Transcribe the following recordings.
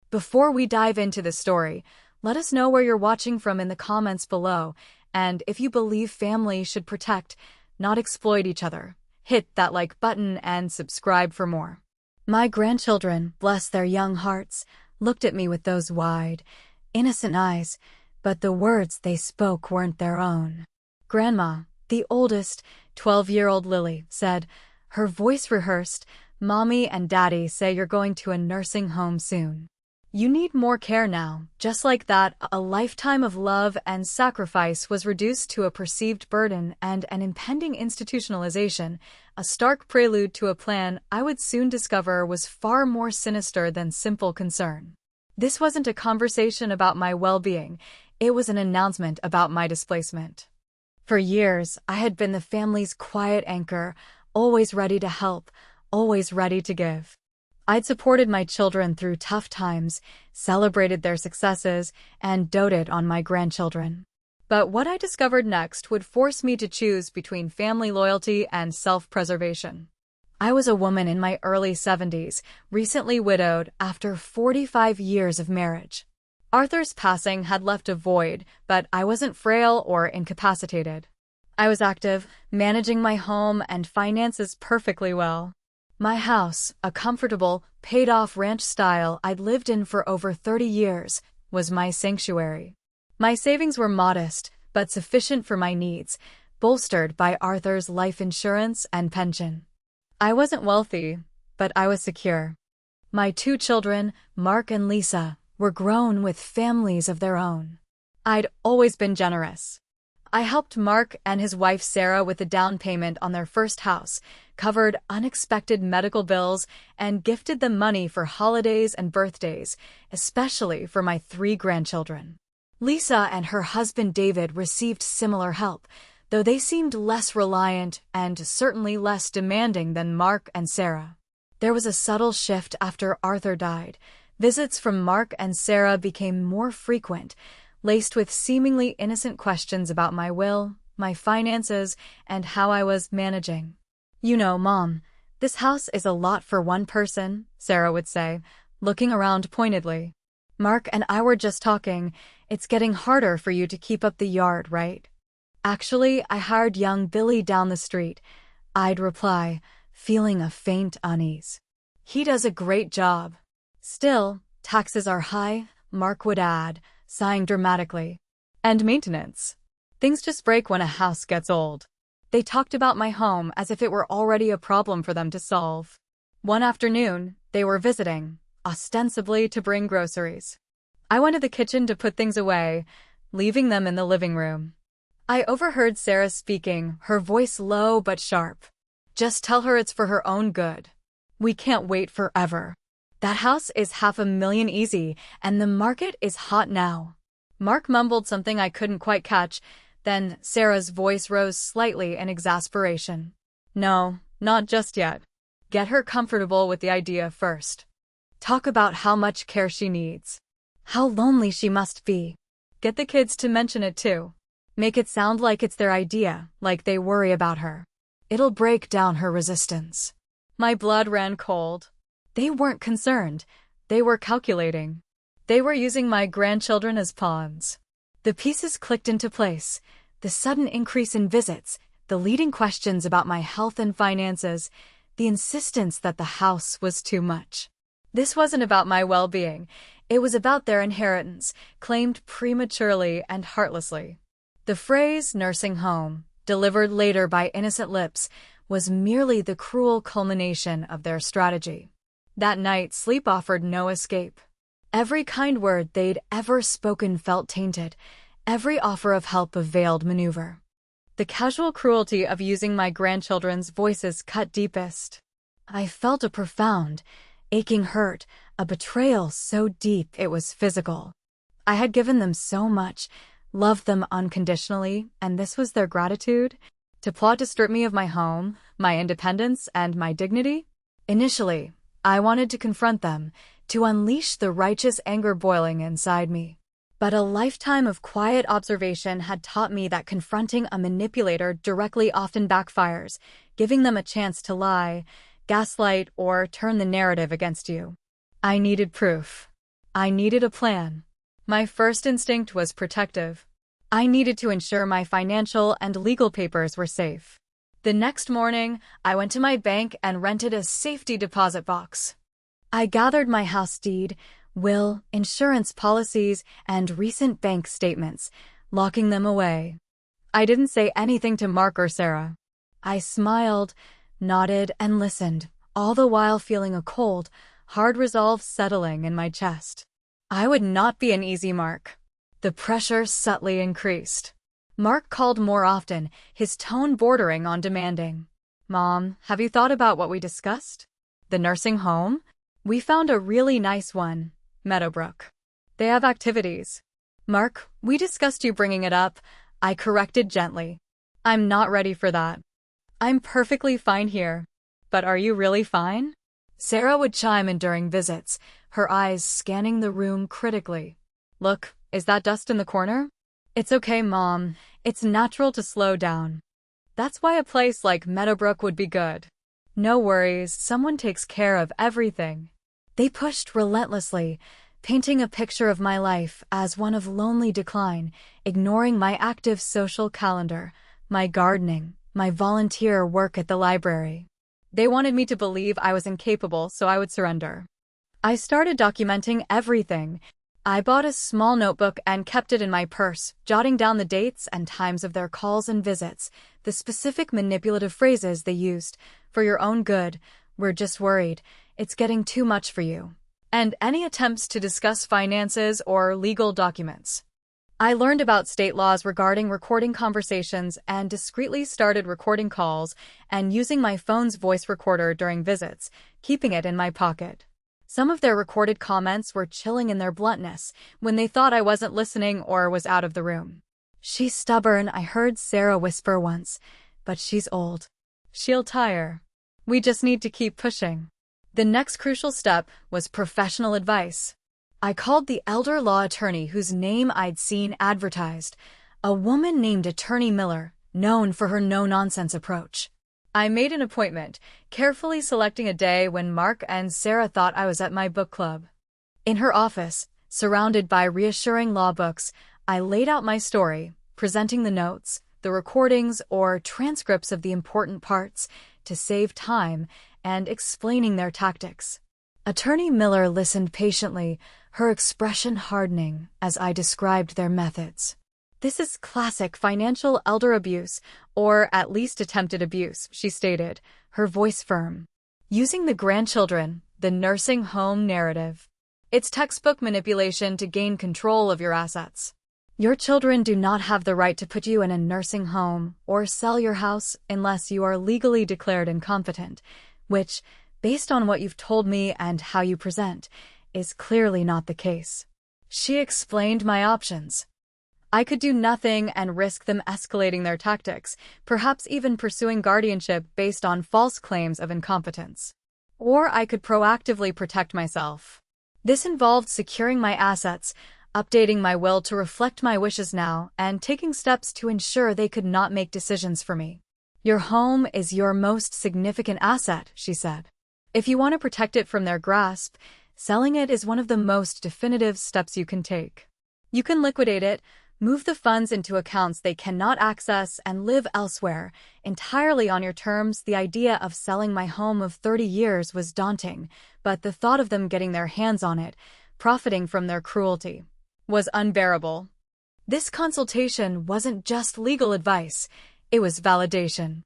Before we dive into the story, let us know where you're watching from in the comments below, and if you believe family should protect, not exploit each other. Hit that like button and subscribe for more. My grandchildren, bless their young hearts, looked at me with those wide, innocent eyes, but the words they spoke weren't their own. Grandma, the oldest, 12-year-old Lily, said, her voice rehearsed, "Mommy and Daddy say you're going to a nursing home soon. You need more care now." Just like that, a lifetime of love and sacrifice was reduced to a perceived burden and an impending institutionalization, a stark prelude to a plan I would soon discover was far more sinister than simple concern. This wasn't a conversation about my well-being, it was an announcement about my displacement. For years, I had been the family's quiet anchor, always ready to help, always ready to give. I'd supported my children through tough times, celebrated their successes, and doted on my grandchildren. But what I discovered next would force me to choose between family loyalty and self-preservation. I was a woman in my early 70s, recently widowed after 45 years of marriage. Arthur's passing had left a void, but I wasn't frail or incapacitated. I was active, managing my home and finances perfectly well. My house, a comfortable, paid-off ranch style I'd lived in for over 30 years, was my sanctuary. My savings were modest, but sufficient for my needs, bolstered by Arthur's life insurance and pension. I wasn't wealthy, but I was secure. My 2 children, Mark and Lisa, were grown with families of their own. I'd always been generous. I helped Mark and his wife Sarah with the down payment on their first house, covered unexpected medical bills, and gifted them money for holidays and birthdays, especially for my 3 grandchildren. Lisa and her husband David received similar help, though they seemed less reliant and certainly less demanding than Mark and Sarah. There was a subtle shift after Arthur died. Visits from Mark and Sarah became more frequent, laced with seemingly innocent questions about my will, my finances, and how I was managing. "You know, Mom, this house is a lot for one person," Sarah would say, looking around pointedly. "Mark and I were just talking. It's getting harder for you to keep up the yard, right?" "Actually, I hired young Billy down the street," I'd reply, feeling a faint unease. "He does a great job." "Still, taxes are high," Mark would add, sighing dramatically. "And maintenance. Things just break when a house gets old." They talked about my home as if it were already a problem for them to solve. One afternoon, they were visiting, ostensibly to bring groceries. I went to the kitchen to put things away, leaving them in the living room. I overheard Sarah speaking, her voice low but sharp. "Just tell her it's for her own good. We can't wait forever. That house is $500,000 easy, and the market is hot now." Mark mumbled something I couldn't quite catch, then Sarah's voice rose slightly in exasperation. "No, not just yet. Get her comfortable with the idea first. Talk about how much care she needs. How lonely she must be. Get the kids to mention it too. Make it sound like it's their idea, like they worry about her. It'll break down her resistance." My blood ran cold. They weren't concerned. They were calculating. They were using my grandchildren as pawns. The pieces clicked into place. The sudden increase in visits, the leading questions about my health and finances, the insistence that the house was too much. This wasn't about my well-being. It was about their inheritance, claimed prematurely and heartlessly. The phrase "nursing home," delivered later by innocent lips, was merely the cruel culmination of their strategy. That night, sleep offered no escape. Every kind word they'd ever spoken felt tainted. Every offer of help a veiled maneuver. The casual cruelty of using my grandchildren's voices cut deepest. I felt a profound, aching hurt, a betrayal so deep it was physical. I had given them so much, loved them unconditionally, and this was their gratitude? To plot to strip me of my home, my independence, and my dignity? Initially, I wanted to confront them, to unleash the righteous anger boiling inside me. But a lifetime of quiet observation had taught me that confronting a manipulator directly often backfires, giving them a chance to lie, gaslight, or turn the narrative against you. I needed proof. I needed a plan. My first instinct was protective. I needed to ensure my financial and legal papers were safe. The next morning, I went to my bank and rented a safety deposit box. I gathered my house deed, will, insurance policies, and recent bank statements, locking them away. I didn't say anything to Mark or Sarah. I smiled, nodded, and listened, all the while feeling a cold, hard resolve settling in my chest. I would not be an easy mark. The pressure subtly increased. Mark called more often, his tone bordering on demanding. "Mom, have you thought about what we discussed? The nursing home? We found a really nice one, Meadowbrook. They have activities." "Mark, we discussed you bringing it up," I corrected gently. "I'm not ready for that. I'm perfectly fine here." "But are you really fine?" Sarah would chime in during visits, her eyes scanning the room critically. "Look, is that dust in the corner?" "It's okay, Mom. It's natural to slow down. That's why a place like Meadowbrook would be good. No worries, someone takes care of everything." They pushed relentlessly, painting a picture of my life as one of lonely decline, ignoring my active social calendar, my gardening, my volunteer work at the library. They wanted me to believe I was incapable so I would surrender. I started documenting everything. I bought a small notebook and kept it in my purse, jotting down the dates and times of their calls and visits, the specific manipulative phrases they used. "For your own good, we're just worried. It's getting too much for you." And any attempts to discuss finances or legal documents. I learned about state laws regarding recording conversations and discreetly started recording calls and using my phone's voice recorder during visits, keeping it in my pocket. Some of their recorded comments were chilling in their bluntness when they thought I wasn't listening or was out of the room. "She's stubborn," I heard Sarah whisper once, "but she's old. She'll tire. We just need to keep pushing." The next crucial step was professional advice. I called the elder law attorney whose name I'd seen advertised, a woman named Attorney Miller, known for her no-nonsense approach. I made an appointment, carefully selecting a day when Mark and Sarah thought I was at my book club. In her office, surrounded by reassuring law books, I laid out my story, presenting the notes, the recordings, or transcripts of the important parts to save time, and explaining their tactics. Attorney Miller listened patiently, her expression hardening as I described their methods. "This is classic financial elder abuse, or at least attempted abuse," she stated, her voice firm. "Using the grandchildren, the nursing home narrative. It's textbook manipulation to gain control of your assets. Your children do not have the right to put you in a nursing home or sell your house unless you are legally declared incompetent, which, based on what you've told me and how you present, is clearly not the case." She explained my options. I could do nothing and risk them escalating their tactics, perhaps even pursuing guardianship based on false claims of incompetence. Or I could proactively protect myself. This involved securing my assets, updating my will to reflect my wishes now, and taking steps to ensure they could not make decisions for me. "Your home is your most significant asset," she said. "If you want to protect it from their grasp, selling it is one of the most definitive steps you can take. You can liquidate it, move the funds into accounts they cannot access, and live elsewhere, entirely on your terms." The idea of selling my home of 30 years was daunting, but the thought of them getting their hands on it, profiting from their cruelty, was unbearable. This consultation wasn't just legal advice, it was validation.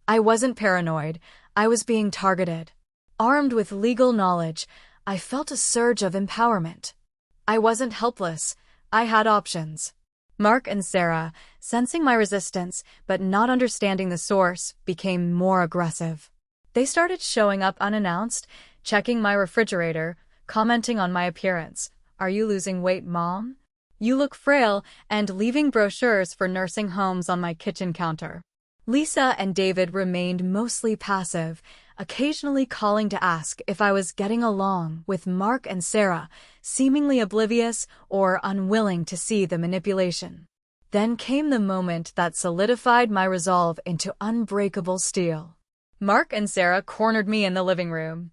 I wasn't paranoid, I was being targeted. Armed with legal knowledge, I felt a surge of empowerment. I wasn't helpless, I had options. Mark and Sarah, sensing my resistance but not understanding the source, became more aggressive. They started showing up unannounced, checking my refrigerator, commenting on my appearance. "Are you losing weight, Mom? You look frail," and leaving brochures for nursing homes on my kitchen counter. Lisa and David remained mostly passive, occasionally calling to ask if I was getting along with Mark and Sarah, seemingly oblivious or unwilling to see the manipulation. Then came the moment that solidified my resolve into unbreakable steel. Mark and Sarah cornered me in the living room.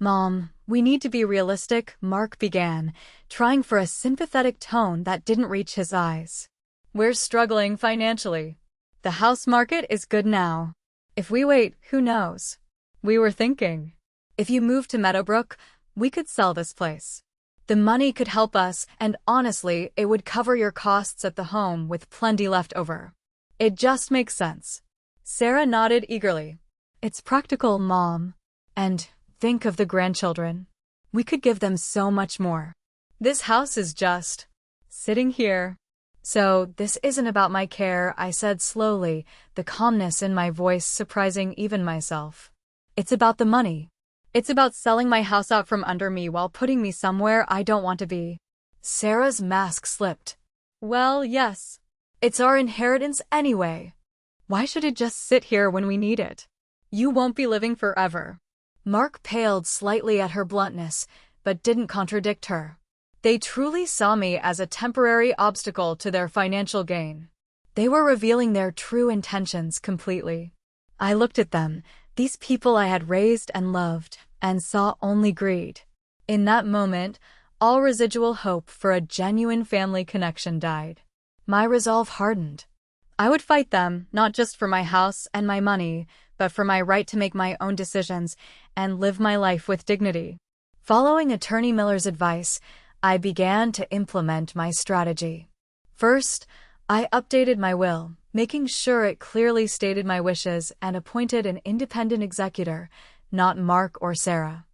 Mom, we need to be realistic, Mark began, trying for a sympathetic tone that didn't reach his eyes. We're struggling financially. The house market is good now. If we wait, who knows? We were thinking, if you move to Meadowbrook, we could sell this place. The money could help us, and honestly, it would cover your costs at the home with plenty left over. It just makes sense. Sarah nodded eagerly. It's practical, Mom. And think of the grandchildren. We could give them so much more. This house is just sitting here. So, this isn't about my care, I said slowly, the calmness in my voice surprising even myself. It's about the money. It's about selling my house out from under me while putting me somewhere I don't want to be. Sarah's mask slipped. Well, yes. It's our inheritance anyway. Why should it just sit here when we need it? You won't be living forever. Mark paled slightly at her bluntness, but didn't contradict her. They truly saw me as a temporary obstacle to their financial gain. They were revealing their true intentions completely. I looked at them, these people I had raised and loved, and saw only greed. In that moment, all residual hope for a genuine family connection died. My resolve hardened. I would fight them, not just for my house and my money, but for my right to make my own decisions and live my life with dignity. Following Attorney Miller's advice, I began to implement my strategy. First, I updated my will, making sure it clearly stated my wishes and appointed an independent executor, not Mark or Sarah.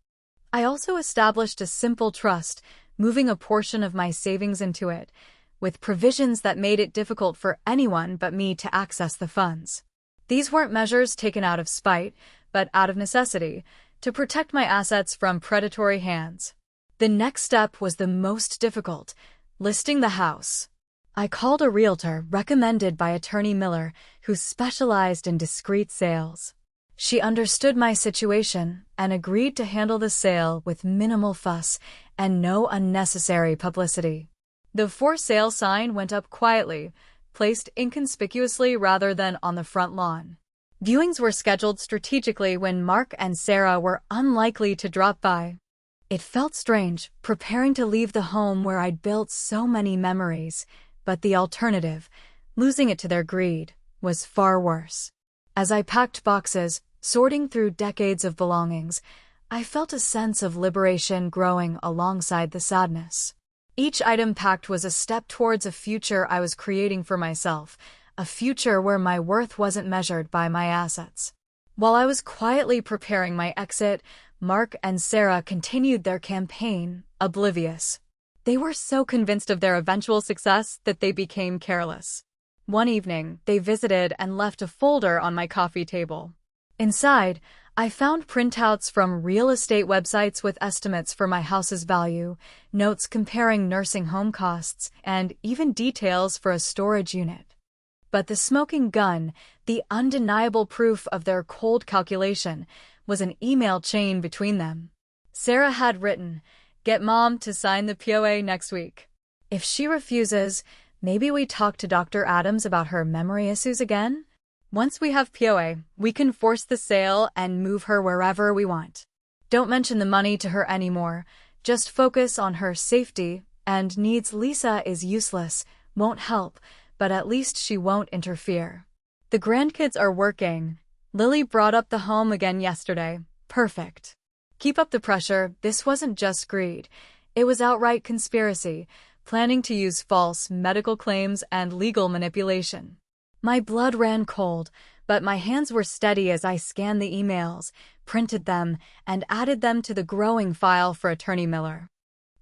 I also established a simple trust, moving a portion of my savings into it, with provisions that made it difficult for anyone but me to access the funds. These weren't measures taken out of spite, but out of necessity, to protect my assets from predatory hands. The next step was the most difficult, listing the house. I called a realtor recommended by Attorney Miller, who specialized in discreet sales. She understood my situation and agreed to handle the sale with minimal fuss and no unnecessary publicity. The for sale sign went up quietly, placed inconspicuously rather than on the front lawn. Viewings were scheduled strategically when Mark and Sarah were unlikely to drop by. It felt strange, preparing to leave the home where I'd built so many memories, but the alternative, losing it to their greed, was far worse. As I packed boxes, sorting through decades of belongings, I felt a sense of liberation growing alongside the sadness. Each item packed was a step towards a future I was creating for myself, a future where my worth wasn't measured by my assets. While I was quietly preparing my exit, Mark and Sarah continued their campaign, oblivious. They were so convinced of their eventual success that they became careless. One evening, they visited and left a folder on my coffee table. Inside, I found printouts from real estate websites with estimates for my house's value, notes comparing nursing home costs, and even details for a storage unit. But the smoking gun, the undeniable proof of their cold calculation, was an email chain between them. Sarah had written, "Get Mom to sign the POA next week. If she refuses, maybe we talk to Dr. Adams about her memory issues again? Once we have POA, we can force the sale and move her wherever we want. Don't mention the money to her anymore. Just focus on her safety and needs. Lisa is useless, won't help, but at least she won't interfere. The grandkids are working. Lily brought up the home again yesterday. Perfect. Keep up the pressure. This wasn't just greed. It was outright conspiracy, planning to use false medical claims and legal manipulation." My blood ran cold, but my hands were steady as I scanned the emails, printed them, and added them to the growing file for Attorney Miller.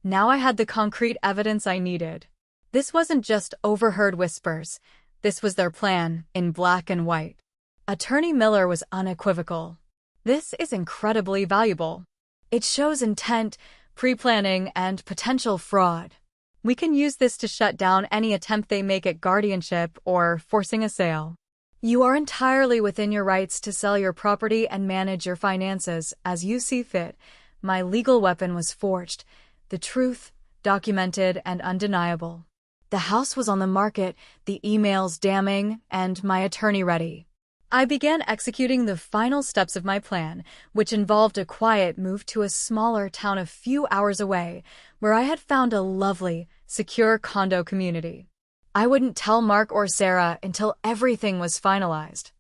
Now I had the concrete evidence I needed. This wasn't just overheard whispers. This was their plan, in black and white. Attorney Miller was unequivocal. This is incredibly valuable. It shows intent, pre-planning, and potential fraud. We can use this to shut down any attempt they make at guardianship or forcing a sale. You are entirely within your rights to sell your property and manage your finances as you see fit. My legal weapon was forged, the truth, documented and undeniable. The house was on the market, the emails damning, and my attorney ready. I began executing the final steps of my plan, which involved a quiet move to a smaller town a few hours away, where I had found a lovely, secure condo community. I wouldn't tell Mark or Sarah until everything was finalized.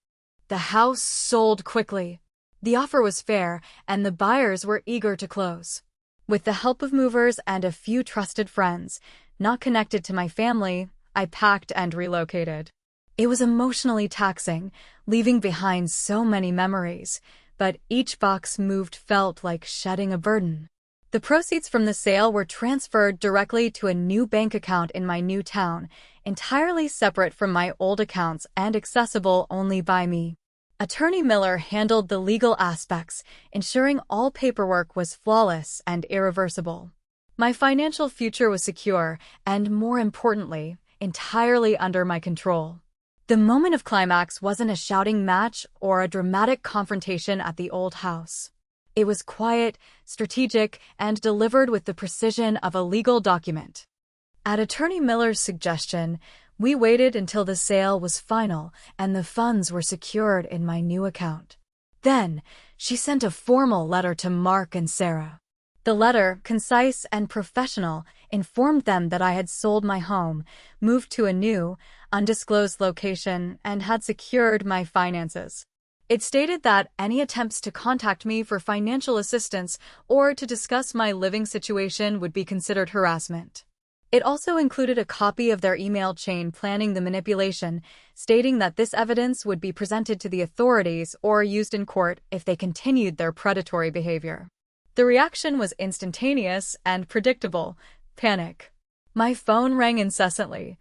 The house sold quickly. The offer was fair, and the buyers were eager to close. With the help of movers and a few trusted friends, not connected to my family, I packed and relocated. It was emotionally taxing, leaving behind so many memories, but each box moved felt like shedding a burden. The proceeds from the sale were transferred directly to a new bank account in my new town, entirely separate from my old accounts and accessible only by me. Attorney Miller handled the legal aspects, ensuring all paperwork was flawless and irreversible. My financial future was secure and, more importantly, entirely under my control. The moment of climax wasn't a shouting match or a dramatic confrontation at the old house. It was quiet, strategic, and delivered with the precision of a legal document. At Attorney Miller's suggestion, we waited until the sale was final and the funds were secured in my new account. Then, she sent a formal letter to Mark and Sarah. The letter, concise and professional, informed them that I had sold my home, moved to a new, undisclosed location, and had secured my finances. It stated that any attempts to contact me for financial assistance or to discuss my living situation would be considered harassment. It also included a copy of their email chain planning the manipulation, stating that this evidence would be presented to the authorities or used in court if they continued their predatory behavior. The reaction was instantaneous and predictable: panic. My phone rang incessantly.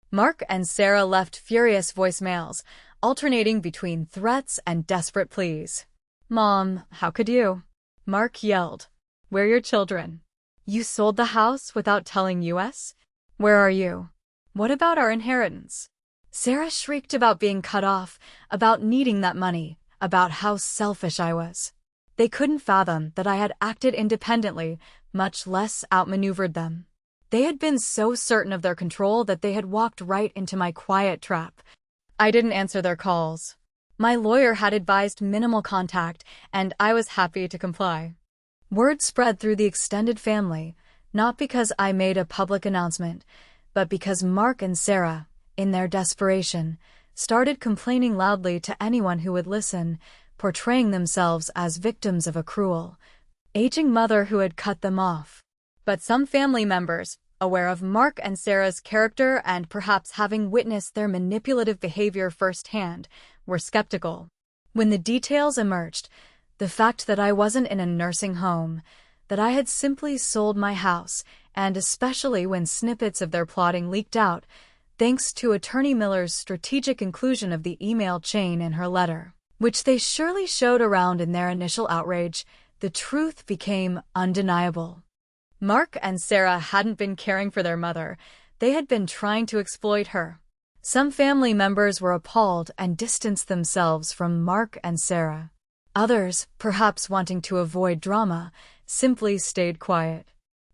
Mark and Sarah left furious voicemails, alternating between threats and desperate pleas. "Mom, how could you?" Mark yelled. "Where are your children? You sold the house without telling us? Where are you? What about our inheritance?" Sarah shrieked about being cut off, about needing that money, about how selfish I was. They couldn't fathom that I had acted independently, much less outmaneuvered them. They had been so certain of their control that they had walked right into my quiet trap. I didn't answer their calls. My lawyer had advised minimal contact, and I was happy to comply. Word spread through the extended family, not because I made a public announcement, but because Mark and Sarah, in their desperation, started complaining loudly to anyone who would listen, portraying themselves as victims of a cruel, aging mother who had cut them off. But some family members, aware of Mark and Sarah's character and perhaps having witnessed their manipulative behavior firsthand, were skeptical. When the details emerged, the fact that I wasn't in a nursing home, that I had simply sold my house, and especially when snippets of their plotting leaked out, thanks to Attorney Miller's strategic inclusion of the email chain in her letter, which they surely showed around in their initial outrage, the truth became undeniable. Mark and Sarah hadn't been caring for their mother. They had been trying to exploit her. Some family members were appalled and distanced themselves from Mark and Sarah. Others, perhaps wanting to avoid drama, simply stayed quiet.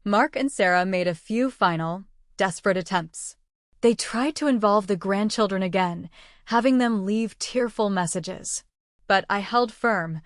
Mark and Sarah made a few final, desperate attempts. They tried to involve the grandchildren again, having them leave tearful messages. But I held firm.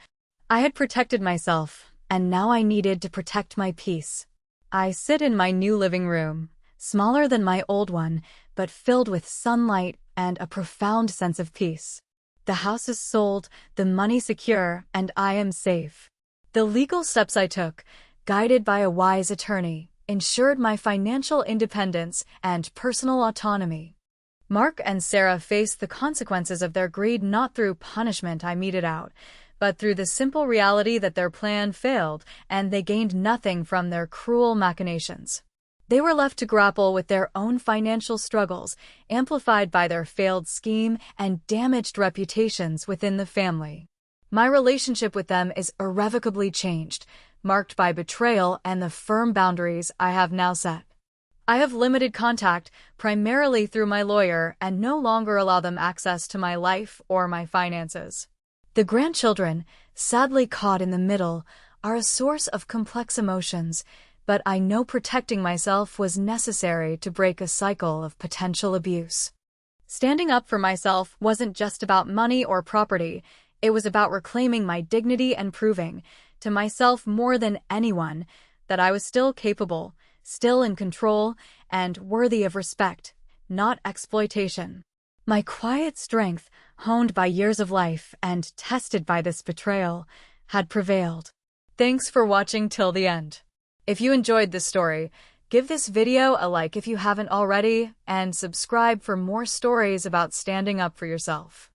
I had protected myself, and now I needed to protect my peace. I sit in my new living room, smaller than my old one, but filled with sunlight and a profound sense of peace. The house is sold, the money secure, and I am safe. The legal steps I took, guided by a wise attorney, ensured my financial independence and personal autonomy. Mark and Sarah faced the consequences of their greed not through punishment I meted out, but through the simple reality that their plan failed and they gained nothing from their cruel machinations. They were left to grapple with their own financial struggles, amplified by their failed scheme and damaged reputations within the family. My relationship with them is irrevocably changed, marked by betrayal and the firm boundaries I have now set. I have limited contact, primarily through my lawyer, and no longer allow them access to my life or my finances. The grandchildren, sadly caught in the middle, are a source of complex emotions, but I know protecting myself was necessary to break a cycle of potential abuse. Standing up for myself wasn't just about money or property. It was about reclaiming my dignity and proving, to myself more than anyone, that I was still capable, still in control, and worthy of respect, not exploitation. My quiet strength, honed by years of life and tested by this betrayal, had prevailed. Thanks for watching till the end. If you enjoyed this story, give this video a like if you haven't already, and subscribe for more stories about standing up for yourself.